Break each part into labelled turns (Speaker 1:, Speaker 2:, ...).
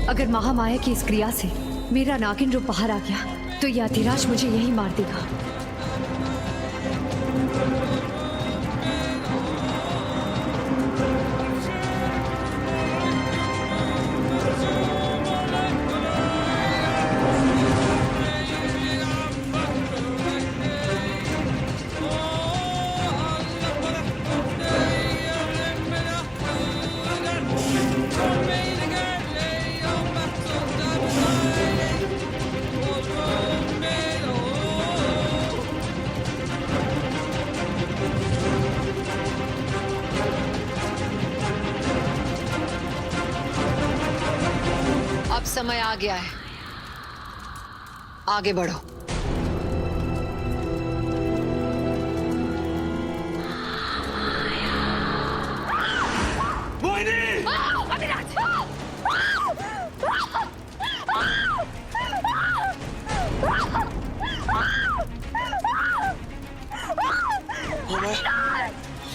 Speaker 1: अगर महामाया की इस क्रिया से मेरा नागिन रूप बाहर आ गया तो यह अधिराज मुझे यही मार देगा।
Speaker 2: अब समय आ गया है, आगे बढ़ो।
Speaker 3: मोहिनी!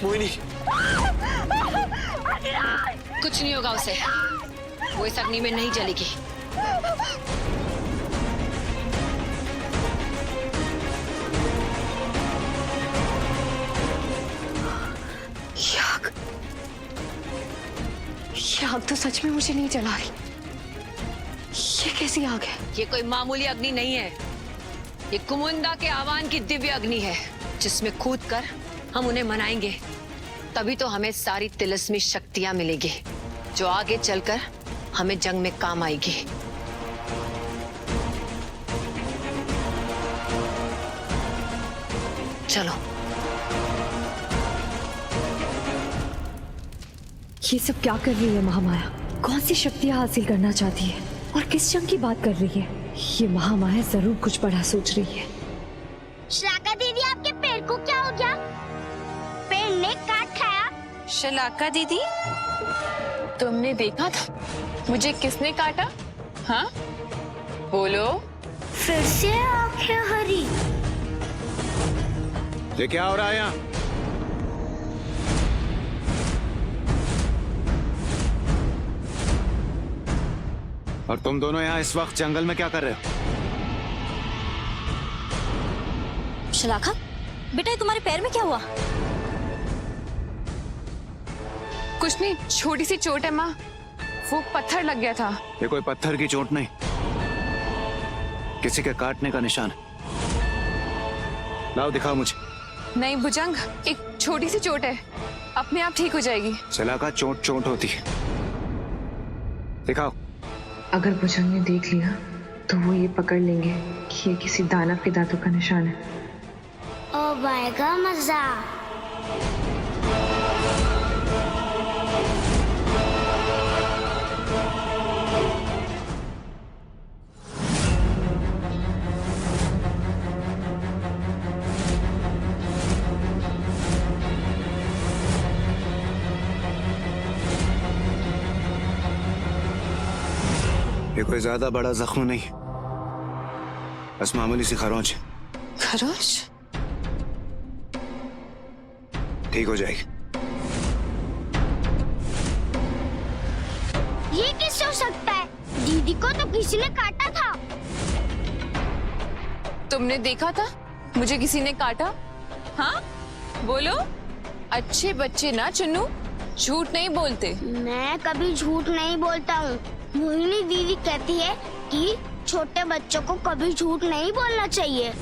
Speaker 3: मोहिनी!
Speaker 2: कुछ नहीं होगा उसे, वो इस अग्नि में नहीं जलेगी।
Speaker 1: ये आग तो सच में मुझे नहीं जला रही। ये कैसी आग है?
Speaker 2: ये कोई मामूली अग्नि नहीं है, ये कुमुंदा के आह्वान की दिव्य अग्नि है, जिसमें कूद कर हम उन्हें मनाएंगे। तभी तो हमें सारी तिलस्मी शक्तियां मिलेगी, जो आगे चलकर हमें जंग में काम आएगी। चलो।
Speaker 1: ये सब क्या कर रही है महामाया? कौन सी शक्तियां हासिल करना चाहती है और किस जंग की बात कर रही है? ये महामाया जरूर कुछ बड़ा सोच रही है।
Speaker 4: शलाका दीदी, आपके पैर को क्या हो गया? पैर ने काट खाया?
Speaker 5: शलाका दीदी, तुमने देखा था मुझे किसने काटा? हाँ, बोलो।
Speaker 4: फिर से आंखें हरी।
Speaker 3: ये क्या हो रहा है यहाँ? और तुम दोनों यहाँ इस वक्त जंगल में क्या कर रहे हो?
Speaker 6: शलाका, बेटा ये तुम्हारे पैर में क्या हुआ?
Speaker 5: कुछ नहीं, छोटी सी चोट है माँ, वो पत्थर लग गया था।
Speaker 3: ये कोई पत्थर की चोट नहीं, किसी के काटने का निशान है। लाओ दिखाओ मुझे।
Speaker 5: नहीं भुजंग, एक छोटी सी चोट है, अपने आप ठीक हो जाएगी।
Speaker 3: शलाका, चोट चोट होती है, दिखाओ।
Speaker 7: अगर भुजंग ने देख लिया तो वो ये पकड़ लेंगे कि ये किसी दानव के दांतों का निशान है।
Speaker 4: ओ आएगा मजा।
Speaker 3: ये कोई ज्यादा बड़ा जख्म नहीं, बस मामूली सी खरोंच है।
Speaker 5: खरोच?
Speaker 3: ठीक हो जाएगी।
Speaker 4: ये कैसे हो सकता है? दीदी को तो किसी ने काटा था।
Speaker 5: तुमने देखा था मुझे किसी ने काटा? हाँ, बोलो। अच्छे बच्चे ना चुन्नू, झूठ नहीं बोलते।
Speaker 4: मैं कभी झूठ नहीं बोलता हूँ। मोहिनी दीदी कहती है कि छोटे बच्चों को कभी झूठ नहीं बोलना चाहिए।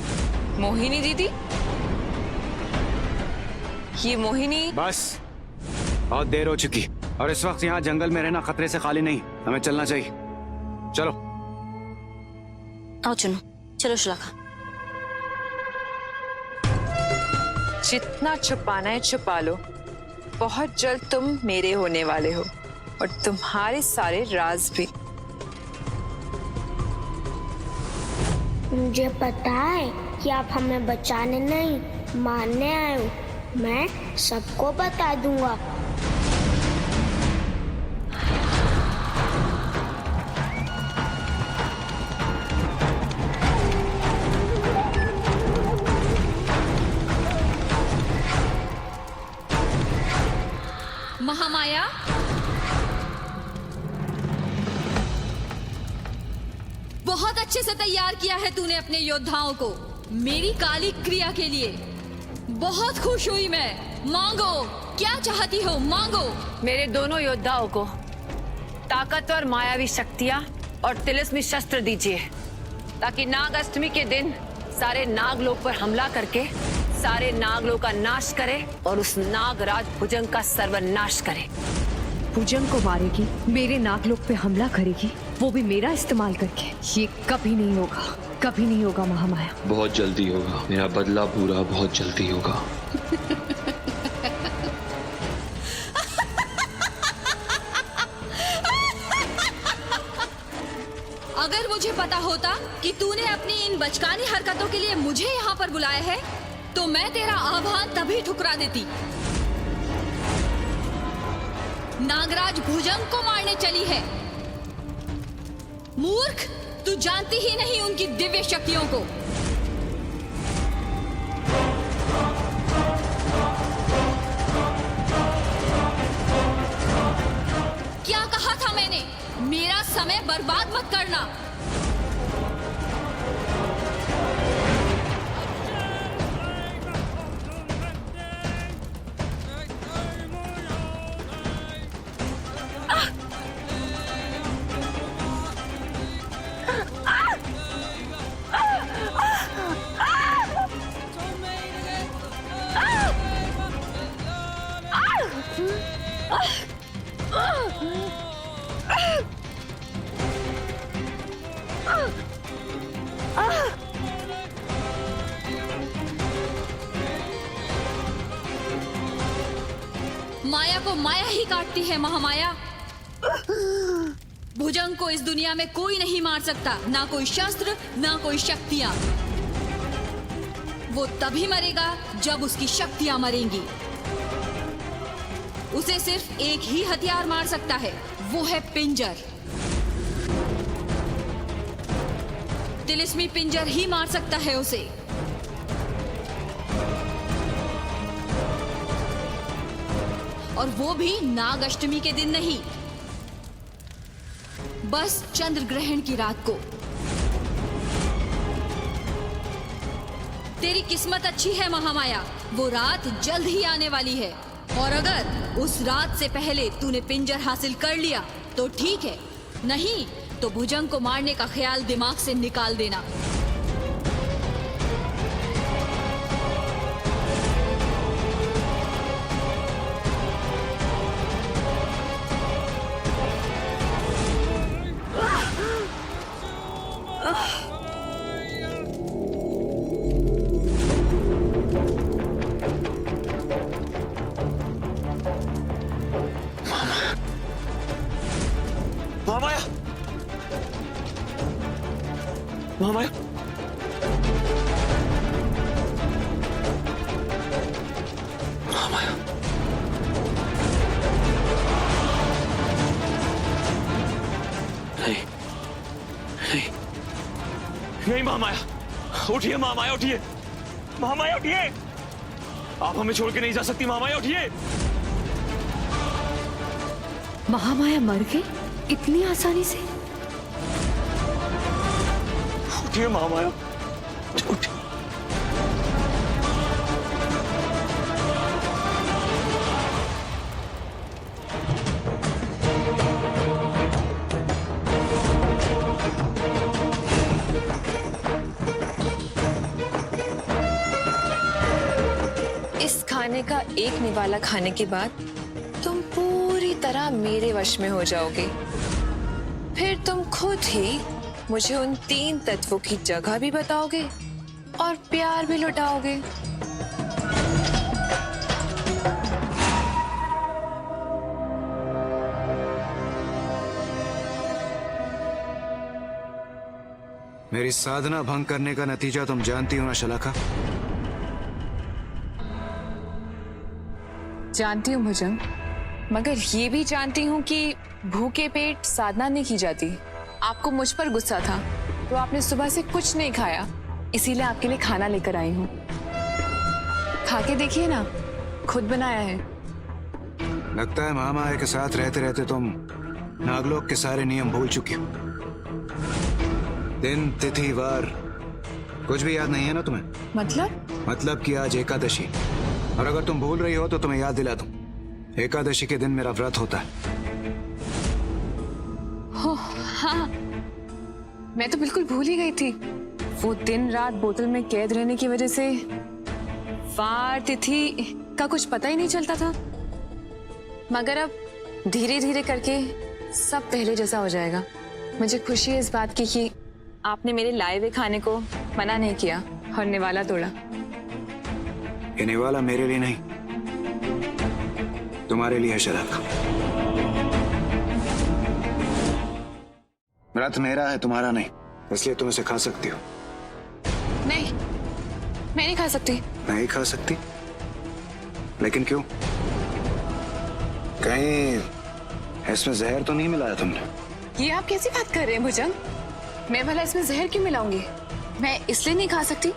Speaker 5: मोहिनी दीदी? ये मोहिनी?
Speaker 3: बस, बहुत देर हो चुकी और इस वक्त यहाँ जंगल में रहना खतरे से खाली नहीं, हमें चलना चाहिए। चलो।
Speaker 6: आओ चुन्नू, चलो शलाका।
Speaker 5: जितना छुपाना है छुपा लो, बहुत जल्द तुम मेरे होने वाले हो और तुम्हारे सारे राज भी।
Speaker 4: मुझे पता है कि आप हमें बचाने नहीं मारने आए हो। मैं सबको बता दूंगा।
Speaker 8: महामाया,
Speaker 6: बहुत अच्छे से तैयार किया है तूने अपने योद्धाओं को मेरी काली क्रिया के लिए। बहुत खुश हुई मैं। मांगो, क्या चाहती हो मांगो।
Speaker 2: मेरे दोनों योद्धाओं को ताकतवर मायावी शक्तियां और तिलिस्मी शस्त्र दीजिए, ताकि नाग अष्टमी के दिन सारे नागलोक पर हमला करके सारे नागलोक का नाश करे और उस नागराज भुजंग का सर्वनाश करे।
Speaker 1: भुजंग को मारेगी, मेरे नागलोक पे हमला करेगी, वो भी मेरा इस्तेमाल करके। ये कभी नहीं होगा, कभी नहीं होगा महामाया।
Speaker 8: बहुत जल्दी होगा, मेरा बदला पूरा बहुत जल्दी होगा।
Speaker 6: अगर मुझे पता होता कि तूने अपनी इन बचकानी हरकतों के लिए मुझे यहाँ पर बुलाया है, तो मैं तेरा आह्वान तभी ठुकरा देती। नागराज भुजंग को मारने चली है। मूर्ख, तू जानती ही नहीं उनकी दिव्य शक्तियों को। क्या कहा था मैंने? मेरा समय बर्बाद मत करना। माया को माया ही काटती है महामाया। भुजंग को इस दुनिया में कोई नहीं मार सकता, ना कोई शस्त्र, ना कोई शक्तियां। वो तभी मरेगा जब उसकी शक्तियां मरेंगी। उसे सिर्फ एक ही हथियार मार सकता है, वो है पिंजर। तिलिस्मी पिंजर ही मार सकता है उसे। और वो भी नाग अष्टमी के दिन नहीं, बस चंद्र ग्रहण की रात को। तेरी किस्मत अच्छी है महामाया, वो रात जल्द ही आने वाली है। और अगर उस रात से पहले तूने पिंजर हासिल कर लिया तो ठीक है, नहीं तो भुजंग को मारने का ख्याल दिमाग से निकाल देना।
Speaker 8: महामाया, महामाया, महामाया, नहीं, नहीं, नहीं महामाया, उठिए महामाया, उठिए, महामाया उठिए। आप हमें छोड़ के नहीं जा सकती महामाया, उठिए।
Speaker 1: महामाया मर गई इतनी आसानी से?
Speaker 8: उठिए महामाया, उठिए।
Speaker 5: इस खाने का एक निवाला खाने के बाद तुम पूरी तरह मेरे वश में हो जाओगे। फिर तुम खुद ही मुझे उन 3 तत्वों की जगह भी बताओगे और प्यार भी लुटाओगे।
Speaker 3: मेरी साधना भंग करने का नतीजा तुम जानती हो ना शलाका?
Speaker 5: जानती हूँ भुजंग, मगर ये भी जानती हूँ कि भूखे पेट साधना नहीं की जाती। आपको मुझ पर गुस्सा था तो आपने सुबह से कुछ नहीं खाया, इसीलिए आपके लिए खाना लेकर आई हूँ। खा के देखिए ना, खुद बनाया है।
Speaker 3: लगता है महामाया के साथ रहते रहते तुम नागलोक के सारे नियम भूल चुकी हो। दिन तिथि वार कुछ भी याद नहीं है ना तुम्हें? मतलब कि आज एकादशी, और अगर तुम भूल रही हो तो तुम्हें याद दिला दूं, एकादशी के दिन मेरा व्रत होता है।
Speaker 5: हो हाँ, मैं तो बिल्कुल भूल ही गई थी। वो दिन रात बोतल में कैद रहने की वजह से वार तिथि का कुछ पता ही नहीं चलता था। मगर अब धीरे धीरे करके सब पहले जैसा हो जाएगा। मुझे खुशी है इस बात की कि आपने मेरे लाए हुए खाने को मना नहीं किया और निवाला तोड़ा।
Speaker 3: ये निवाला मेरे लिए नहीं, तुम्हारे लिए है शरक। व्रत मेरा है, तुम्हारा नहीं, इसलिए तुम इसे खा सकती हो।
Speaker 5: नहीं, मैं नहीं खा सकती।
Speaker 3: नहीं खा सकती? लेकिन क्यों? कहीं इसमें जहर तो नहीं मिलाया तुमने?
Speaker 5: ये आप कैसी बात कर रहे हैं भुजंग? मैं भला इसमें जहर क्यों मिलाऊंगी? मैं इसलिए नहीं खा सकती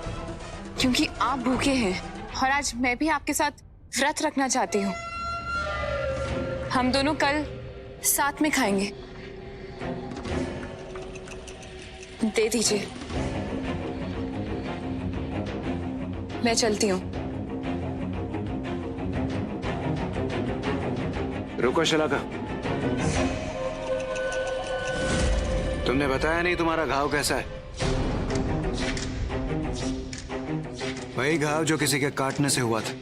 Speaker 5: क्योंकि आप भूखे हैं और आज मैं भी आपके साथ व्रत रखना चाहती हूँ। हम दोनों कल साथ में खाएंगे। दे दीजिए, मैं चलती हूँ।
Speaker 3: रुको शलाका, तुमने बताया नहीं तुम्हारा घाव कैसा है? वही घाव जो किसी के काटने से हुआ था।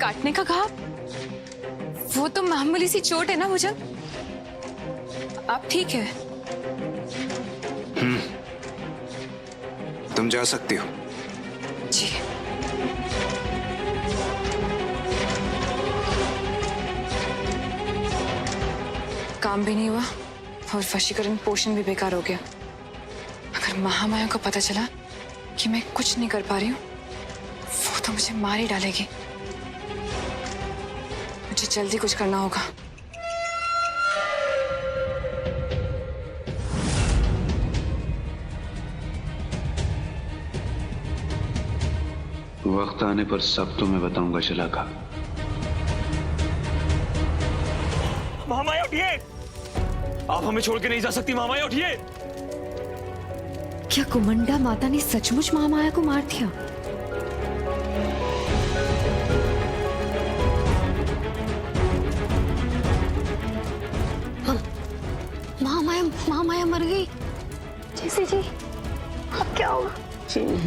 Speaker 5: काटने का घाव? वो तो मामूली सी चोट है ना भुजंग। आप ठीक है?
Speaker 3: तुम जा सकती हो।
Speaker 5: जी। काम भी नहीं हुआ और वशीकरण पोषण भी बेकार हो गया। अगर महामाया को पता चला कि मैं कुछ नहीं कर पा रही हूँ, वो तो मुझे मार ही डालेगी। मुझे जल्दी कुछ करना होगा।
Speaker 3: वक्त आने पर सब तुम्हें बताऊंगा शलाका।
Speaker 8: महामाया उठिए, आप हमें छोड़ के नहीं जा सकती। महामाया उठिए।
Speaker 1: क्या कुमंडा माता ने सचमुच महामाया को मार दिया?
Speaker 4: महामाया मर गई। जैसे जी, अब क्या होगा?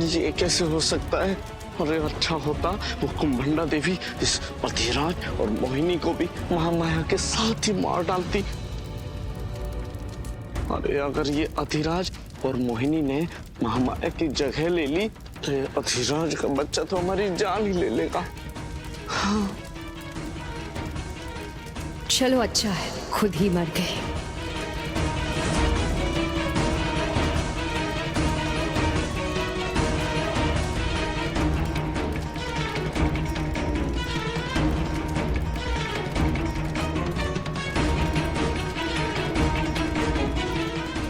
Speaker 9: ये कैसे हो सकता है? अरे अच्छा होता वो कुंभंडा देवी इस अधिराज और मोहिनी को भी महामाया के साथ ही मार डालती। अरे अगर ये अधिराज और मोहिनी ने महामाया की जगह ले ली तो ये अधिराज का बच्चा तो हमारी जान ही ले लेगा। हाँ।
Speaker 1: चलो अच्छा है, खुद ही मर गए।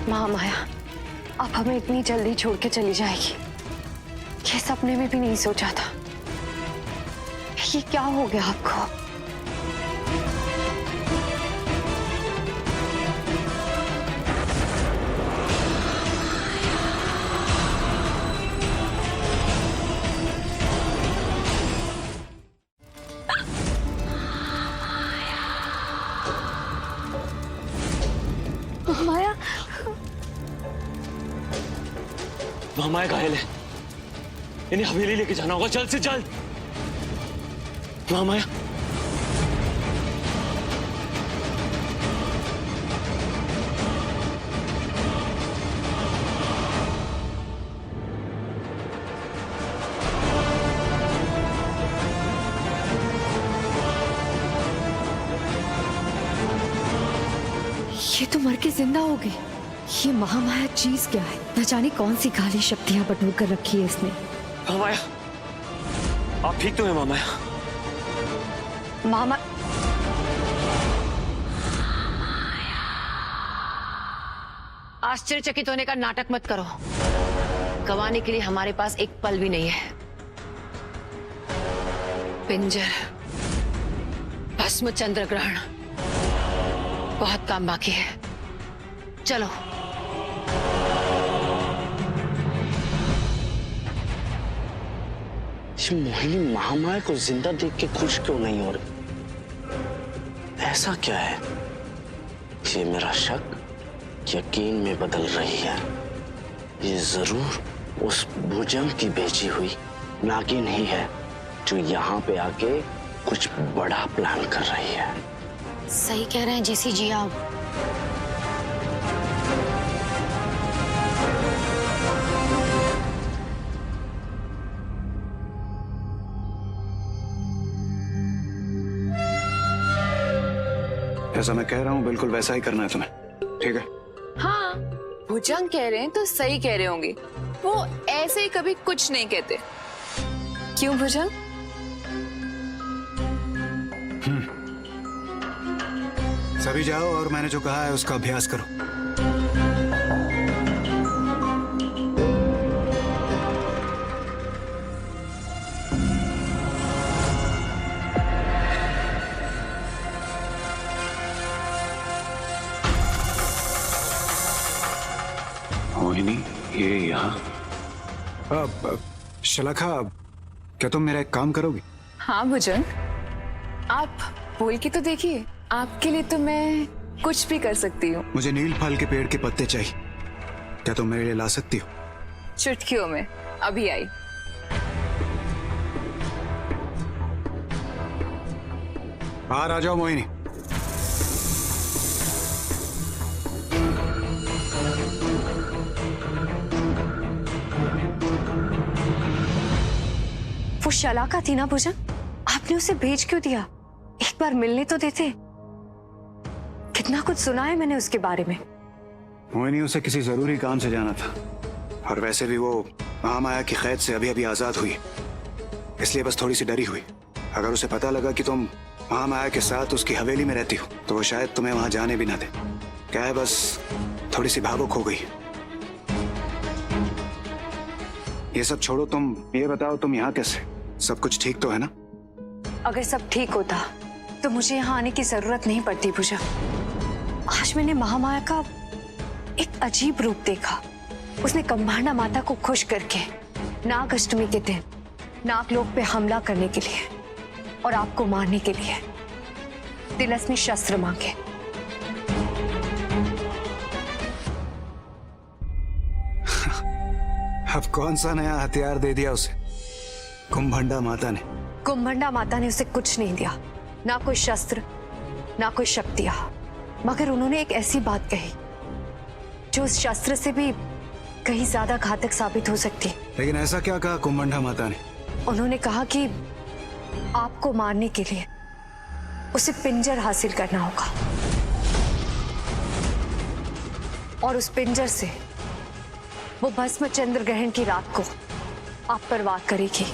Speaker 10: महामाया अब हमें इतनी जल्दी छोड़ के चली जाएगी, ये सपने में भी नहीं सोचा था। ये क्या हो गया आपको?
Speaker 4: महामाया,
Speaker 8: महामाया घायल है, इन्हें हवेली लेके जाना होगा जल्द से जल्द। महामाया,
Speaker 1: ये तो मर के जिंदा हो गई। ये महामाया चीज क्या है? न जाने कौन सी काली शक्तियां बटोर कर रखी है इसने।
Speaker 8: महामाया, आप ठीक तो हैं महामाया?
Speaker 10: मामा
Speaker 2: आश्चर्यचकित होने का नाटक मत करो। गंवाने के लिए हमारे पास एक पल भी नहीं है। पिंजर, भस्म, चंद्र ग्रहण, बहुत काम बाकी है, चलो।
Speaker 9: ये मोहिनी महामाया को जिंदा देख के खुश क्यों नहीं हो रही? ऐसा क्या है? ये मेरा शक यकीन में बदल रही है। ये जरूर उस भुजंग की भेजी हुई नागिन ही है जो यहाँ पे आके कुछ बड़ा प्लान कर रही है।
Speaker 4: सही कह रहे हैं जेसी जी आप।
Speaker 3: जैसा मैं कह रहा हूँ बिल्कुल वैसा ही करना है तुम्हें, ठीक है?
Speaker 5: हाँ, भुजंग कह रहे हैं तो सही कह रहे होंगे। वो ऐसे ही कभी कुछ नहीं कहते। क्यों भुजंग?
Speaker 3: सभी जाओ और मैंने जो कहा है उसका अभ्यास करो।
Speaker 8: मोहिनी, ये यहाँ?
Speaker 3: अब शलाखा, क्या तुम मेरा एक काम करोगी?
Speaker 5: हाँ भुजंग, आप बोल के तो देखिए। आपके लिए तो मैं कुछ भी कर सकती हूँ।
Speaker 3: मुझे नील फल के पेड़ के पत्ते चाहिए, क्या तुम मेरे लिए ला सकती हो?
Speaker 5: चुटकियों में, अभी आई।
Speaker 3: बाहर आ जाओ मोहिनी।
Speaker 1: वो शलाका थी ना भुजंग, आपने उसे भेज क्यों दिया? एक बार मिलने तो देते। कितना कुछ सुना है मैंने उसके बारे में।
Speaker 3: मोहिनी, उसे किसी जरूरी काम से जाना था, और वैसे भी वो महामाया की कैद से अभी अभी आजाद हुई, इसलिए बस थोड़ी सी डरी हुई। अगर उसे पता लगा कि तुम महामाया के साथ उसकी हवेली में रहती हो तो वो शायद तुम्हें वहां जाने भी ना दे। क्या है, बस थोड़ी सी भावुक हो गई। ये सब छोड़ो, तुम ये बताओ तुम यहाँ कैसे? सब कुछ ठीक तो है ना?
Speaker 1: अगर सब ठीक होता तो मुझे यहाँ आने की जरूरत नहीं पड़ती पूजा। आज मैंने महामाया का एक अजीब रूप देखा। उसने कंभांडा माता को खुश करके नाग अष्टमी के दिन नागलोक पे हमला करने के लिए और आपको मारने के लिए तिलस्मी शस्त्र मांगे।
Speaker 3: अब कौन सा नया हथियार दे दिया उसे कुंभंडा माता ने?
Speaker 1: कुंभंडा माता ने उसे कुछ नहीं दिया, ना कोई शस्त्र ना कोई शक्तियां, मगर उन्होंने एक ऐसी बात कही जो उस शस्त्र से भी कहीं ज्यादा घातक साबित हो सकती।
Speaker 3: लेकिन ऐसा क्या कहा कुंभंडा माता ने?
Speaker 1: उन्होंने कहा कि आपको मारने के लिए उसे पिंजर हासिल करना होगा और उस पिंजर से वो भस्म चंद्र ग्रहण की रात को आप पर वार करेगी,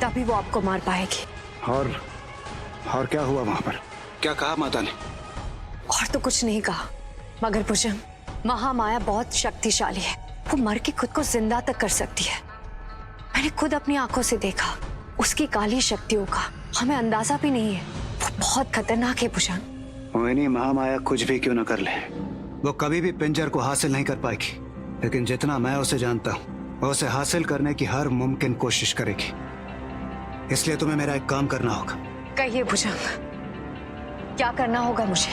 Speaker 1: तभी वो आपको मार पाएगी।
Speaker 3: और क्या हुआ वहां पर? क्या कहा माता ने?
Speaker 1: और तो कुछ नहीं कहा, मगर भुजंग, महामाया बहुत शक्तिशाली है। वो मर के खुद को जिंदा तक कर सकती है। मैंने खुद अपनी आंखों से देखा। उसकी काली शक्तियों का हमें अंदाजा भी नहीं है। वो बहुत खतरनाक है भुजंग।
Speaker 3: मोहिनी, महामाया कुछ भी क्यों न कर ले, वो कभी भी पिंजर को हासिल नहीं कर पाएगी। लेकिन जितना मैं उसे जानता हूँ, वो उसे हासिल करने की हर मुमकिन कोशिश करेगी। इसलिए तुम्हें मेरा एक काम करना होगा।
Speaker 1: कहिए भुजंग, क्या करना होगा मुझे?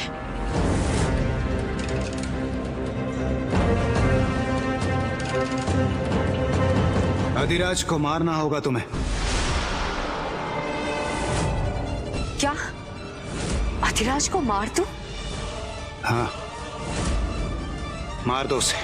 Speaker 3: अधिराज को मारना होगा तुम्हें।
Speaker 1: क्या अधिराज को मार दूं?
Speaker 3: हाँ, मार दो उसे।